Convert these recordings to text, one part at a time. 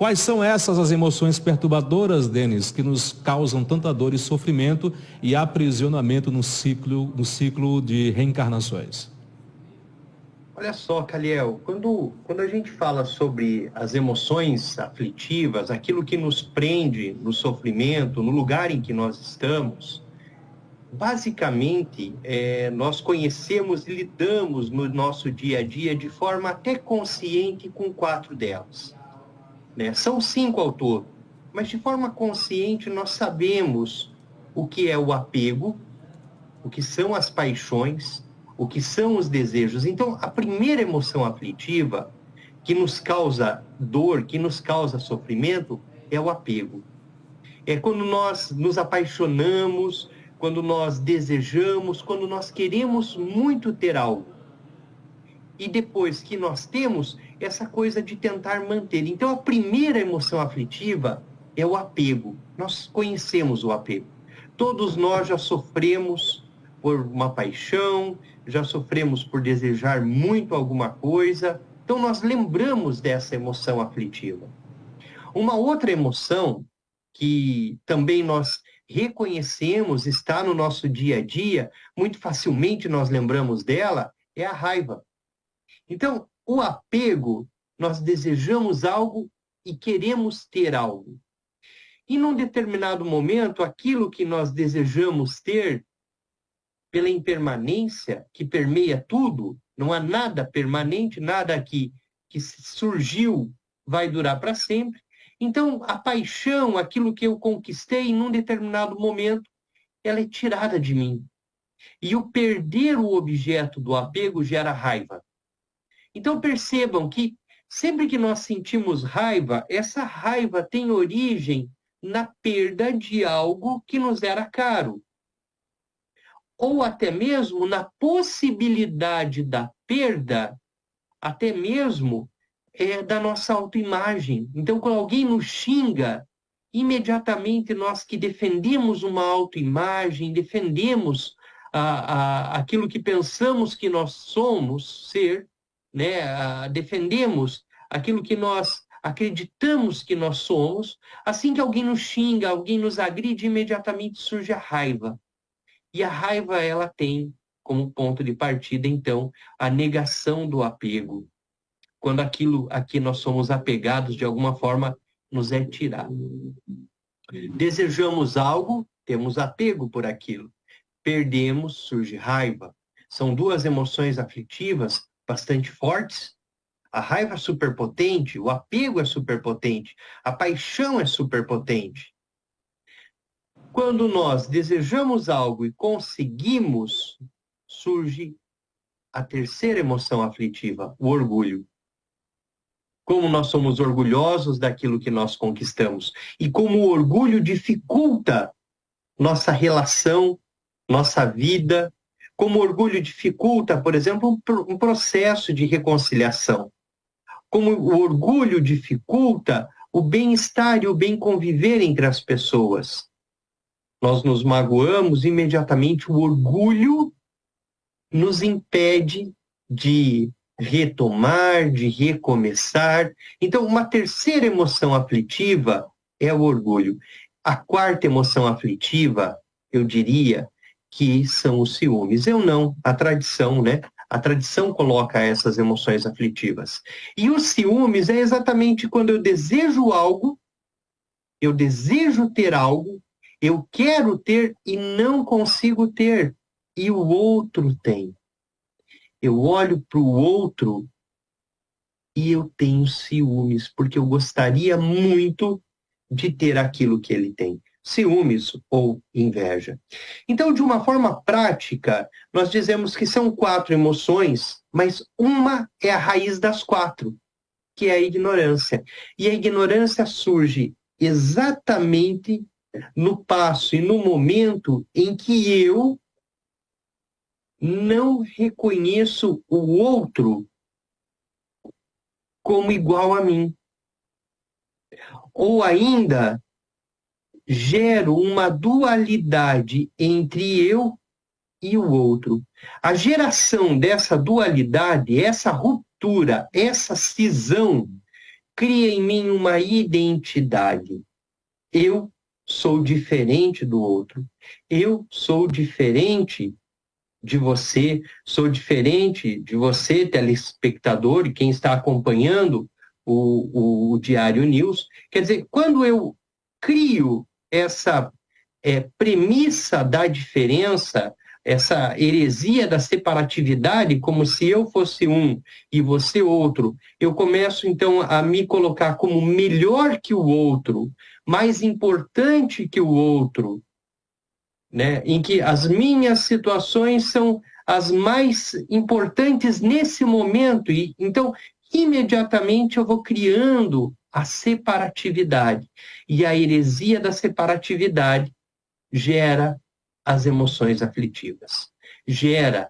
Quais são essas as emoções perturbadoras, Denis, que nos causam tanta dor e sofrimento e aprisionamento no ciclo de reencarnações? Olha só, Caliel, quando a gente fala sobre as emoções aflitivas, aquilo que nos prende no sofrimento, no lugar em que nós estamos, basicamente, nós conhecemos e lidamos no nosso dia a dia de forma até consciente com 4 delas, né? São 5 ao todo, mas de forma consciente nós sabemos o que é o apego, o que são as paixões, o que são os desejos. Então, a primeira emoção aflitiva que nos causa dor, que nos causa sofrimento, é o apego. É quando nós nos apaixonamos, quando nós desejamos, quando nós queremos muito ter algo. E depois que nós temos, essa coisa de tentar manter. Então, a primeira emoção aflitiva é o apego. Nós conhecemos o apego. Todos nós já sofremos por uma paixão, já sofremos por desejar muito alguma coisa. Então, nós lembramos dessa emoção aflitiva. Uma outra emoção que também nós reconhecemos, está no nosso dia a dia, muito facilmente nós lembramos dela, é a raiva. Então, o apego, nós desejamos algo e queremos ter algo. E num determinado momento, aquilo que nós desejamos ter, pela impermanência que permeia tudo, não há nada permanente, nada que surgiu vai durar para sempre. Então, a paixão, aquilo que eu conquistei, num determinado momento, ela é tirada de mim. E o perder o objeto do apego gera raiva. Então, percebam que sempre que nós sentimos raiva, essa raiva tem origem na perda de algo que nos era caro. Ou até mesmo na possibilidade da perda, até mesmo da nossa autoimagem. Então, quando alguém nos xinga, imediatamente nós que defendemos uma autoimagem, defendemos aquilo que pensamos que nós somos ser, né? Defendemos aquilo que nós acreditamos que nós somos, assim que alguém nos xinga, alguém nos agride, imediatamente surge a raiva. E a raiva, ela tem como ponto de partida, então, a negação do apego. Quando aquilo a que nós somos apegados, de alguma forma, nos é tirado. Desejamos algo, temos apego por aquilo. Perdemos, surge raiva. São 2 emoções aflitivas bastante fortes. A raiva é superpotente, o apego é superpotente, a paixão é superpotente. Quando nós desejamos algo e conseguimos, surge a terceira emoção aflitiva, o orgulho. Como nós somos orgulhosos daquilo que nós conquistamos. E como o orgulho dificulta nossa relação, nossa vida. Como o orgulho dificulta, por exemplo, um processo de reconciliação. Como o orgulho dificulta o bem-estar e o bem conviver entre as pessoas. Nós nos magoamos, imediatamente o orgulho nos impede de retomar, de recomeçar. Então, uma terceira emoção aflitiva é o orgulho. A quarta emoção aflitiva, eu diria, que são os ciúmes. Eu não, a tradição, né? A tradição coloca essas emoções aflitivas. E os ciúmes é exatamente quando eu desejo algo, eu desejo ter algo, eu quero ter e não consigo ter. E o outro tem. Eu olho para o outro e eu tenho ciúmes, porque eu gostaria muito de ter aquilo que ele tem. Ciúmes ou inveja. Então, de uma forma prática, nós dizemos que são 4 emoções, mas uma é a raiz das 4, que é a ignorância. E a ignorância surge exatamente no passo e no momento em que eu não reconheço o outro como igual a mim. Ou ainda, gero uma dualidade entre eu e o outro. A geração dessa dualidade, essa ruptura, essa cisão cria em mim uma identidade. Eu sou diferente do outro. Eu sou diferente de você, sou diferente de você, telespectador, e quem está acompanhando o Diário News. Quer dizer, quando eu crio essa premissa da diferença, essa heresia da separatividade, como se eu fosse um e você outro, eu começo então a me colocar como melhor que o outro, mais importante que o outro, né? Em que as minhas situações são as mais importantes nesse momento, e então imediatamente eu vou criando a separatividade, e a heresia da separatividade gera as emoções aflitivas, gera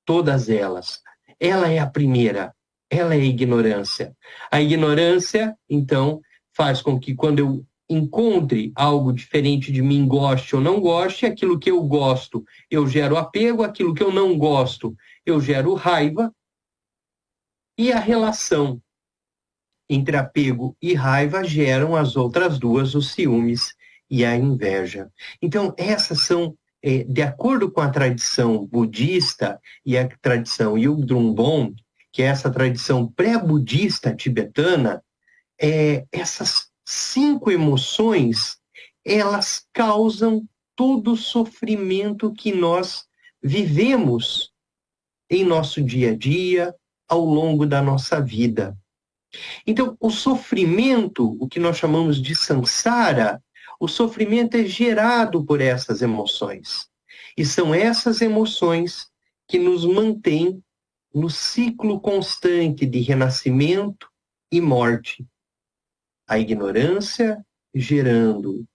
todas elas. Ela é a primeira, ela é a ignorância. A ignorância, então, faz com que quando eu encontre algo diferente de mim, goste ou não goste, aquilo que eu gosto, eu gero apego, aquilo que eu não gosto, eu gero raiva, e a relação entre apego e raiva geram as outras duas, os ciúmes e a inveja. Então, essas são, de acordo com a tradição budista e a tradição Yugdrumbon, que é essa tradição pré-budista tibetana, essas 5 emoções, elas causam todo o sofrimento que nós vivemos em nosso dia a dia, ao longo da nossa vida. Então, o sofrimento, o que nós chamamos de samsara, o sofrimento é gerado por essas emoções. E são essas emoções que nos mantêm no ciclo constante de renascimento e morte. A ignorância gerando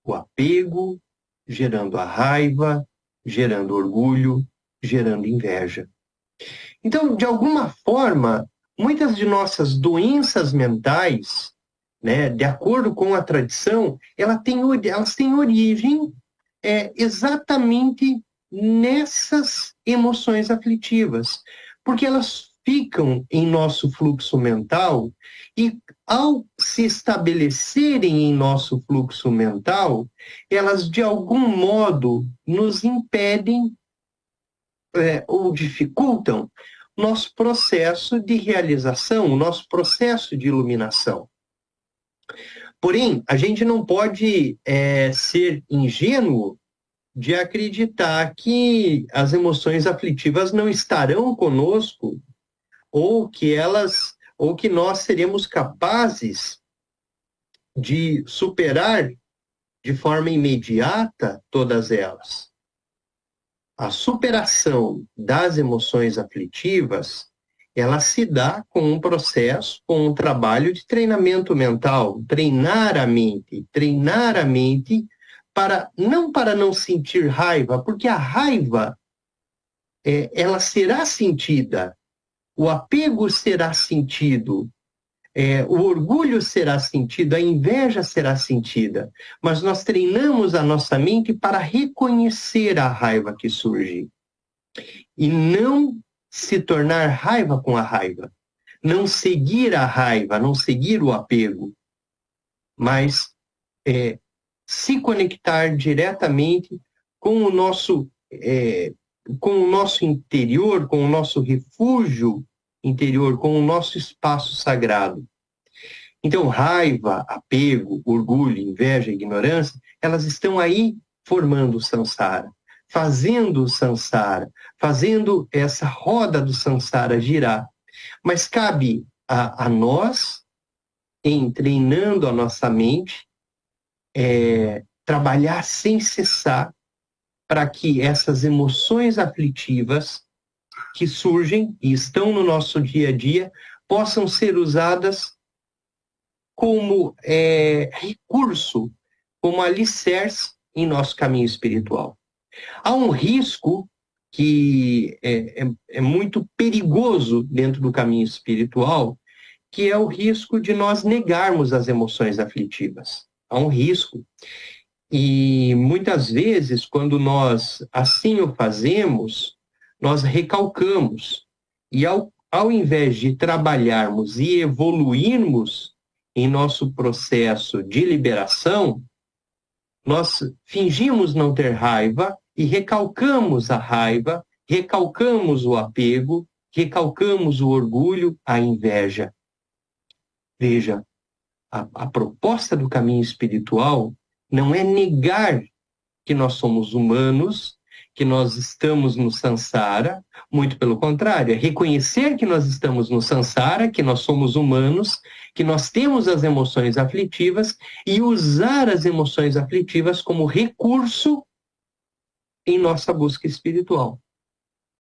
o apego, gerando a raiva, gerando orgulho, gerando inveja. Então, de alguma forma, muitas de nossas doenças mentais, né, de acordo com a tradição, elas têm origem exatamente nessas emoções aflitivas, porque elas ficam em nosso fluxo mental e, ao se estabelecerem em nosso fluxo mental, elas, de algum modo, nos impedem ou dificultam nosso processo de realização, o nosso processo de iluminação. Porém, a gente não pode ser ingênuo de acreditar que as emoções aflitivas não estarão conosco, ou que nós seremos capazes de superar de forma imediata todas elas. A superação das emoções aflitivas, ela se dá com um processo, com um trabalho de treinamento mental, treinar a mente não para não sentir raiva, porque a raiva ela será sentida, o apego será sentido, o orgulho será sentido, a inveja será sentida, mas nós treinamos a nossa mente para reconhecer a raiva que surge e não se tornar raiva com a raiva, não seguir a raiva, não seguir o apego, mas se conectar diretamente com o nosso interior, com o nosso refúgio interior, com o nosso espaço sagrado. Então, raiva, apego, orgulho, inveja, ignorância, elas estão aí formando o samsara, fazendo o samsara, fazendo essa roda do samsara girar. Mas cabe a nós, em treinando a nossa mente, trabalhar sem cessar para que essas emoções aflitivas que surgem e estão no nosso dia a dia possam ser usadas como recurso, como alicerce em nosso caminho espiritual. Há um risco que é muito perigoso dentro do caminho espiritual, que é o risco de nós negarmos as emoções aflitivas. Há um risco. E muitas vezes, quando nós assim o fazemos, nós recalcamos. E ao ao invés de trabalharmos e evoluirmos em nosso processo de liberação, nós fingimos não ter raiva e recalcamos a raiva, recalcamos o apego, recalcamos o orgulho, a inveja. Veja, a proposta do caminho espiritual não é negar que nós somos humanos, que nós estamos no samsara, muito pelo contrário, é reconhecer que nós estamos no samsara, que nós somos humanos, que nós temos as emoções aflitivas e usar as emoções aflitivas como recurso em nossa busca espiritual.